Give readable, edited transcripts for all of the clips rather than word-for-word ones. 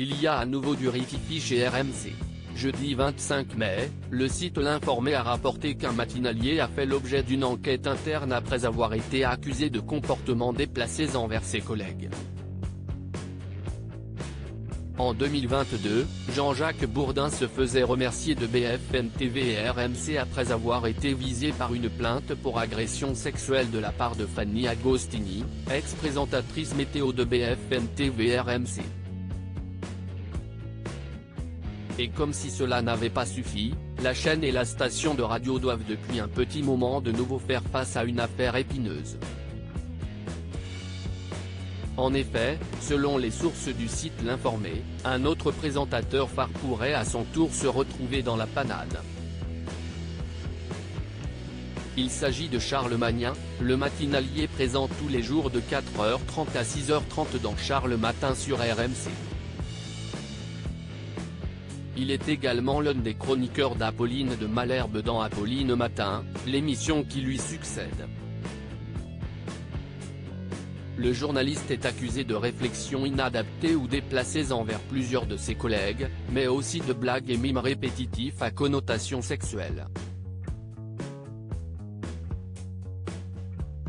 Il y a à nouveau du rififi chez RMC. Jeudi 25 mai, le site L'Informé a rapporté qu'un matinalier a fait l'objet d'une enquête interne après avoir été accusé de comportements déplacés envers ses collègues. En 2022, Jean-Jacques Bourdin se faisait remercier de BFM TV et RMC après avoir été visé par une plainte pour agression sexuelle de la part de Fanny Agostini, ex-présentatrice météo de BFM TV et RMC. Et comme si cela n'avait pas suffi, la chaîne et la station de radio doivent depuis un petit moment de nouveau faire face à une affaire épineuse. En effet, selon les sources du site L'Informé, un autre présentateur phare pourrait à son tour se retrouver dans la panade. Il s'agit de Charles Magnin, le matinalier présent tous les jours de 4h30 à 6h30 dans Charles Matin sur RMC. Il est également l'un des chroniqueurs d'Apolline de Malherbe dans Apolline Matin, l'émission qui lui succède. Le journaliste est accusé de réflexions inadaptées ou déplacées envers plusieurs de ses collègues, mais aussi de blagues et mimes répétitifs à connotation sexuelle.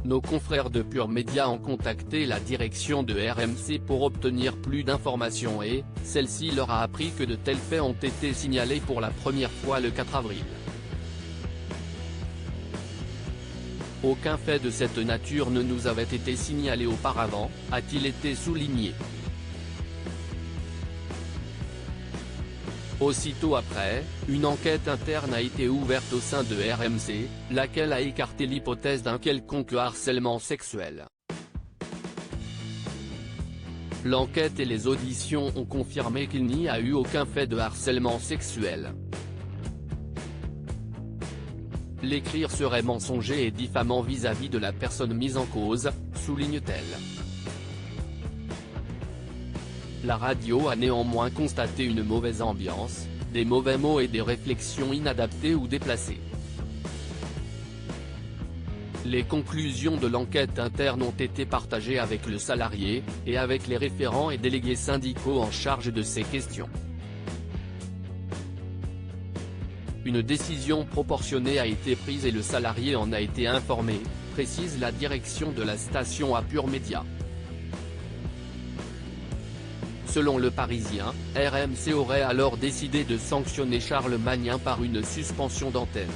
Nos confrères de Pure Média ont contacté la direction de RMC pour obtenir plus d'informations et, celle-ci leur a appris que de tels faits ont été signalés pour la première fois le 4 avril. Aucun fait de cette nature ne nous avait été signalé auparavant, a-t-il été souligné. Aussitôt après, une enquête interne a été ouverte au sein de RMC, laquelle a écarté l'hypothèse d'un quelconque harcèlement sexuel. L'enquête et les auditions ont confirmé qu'il n'y a eu aucun fait de harcèlement sexuel. L'écrire serait mensonger et diffamant vis-à-vis de la personne mise en cause, souligne-t-elle. La radio a néanmoins constaté une mauvaise ambiance, des mauvais mots et des réflexions inadaptées ou déplacées. Les conclusions de l'enquête interne ont été partagées avec le salarié, et avec les référents et délégués syndicaux en charge de ces questions. Une décision proportionnée a été prise et le salarié en a été informé, précise la direction de la station à Pure Média. Selon Le Parisien, RMC aurait alors décidé de sanctionner Charles Magnin par une suspension d'antenne.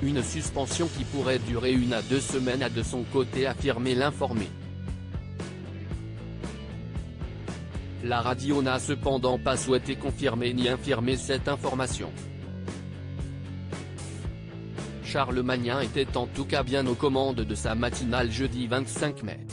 Une suspension qui pourrait durer 1 à 2 semaines a de son côté affirmé L'Informé. La radio n'a cependant pas souhaité confirmer ni infirmer cette information. Charles Magnin était en tout cas bien aux commandes de sa matinale jeudi 25 mai.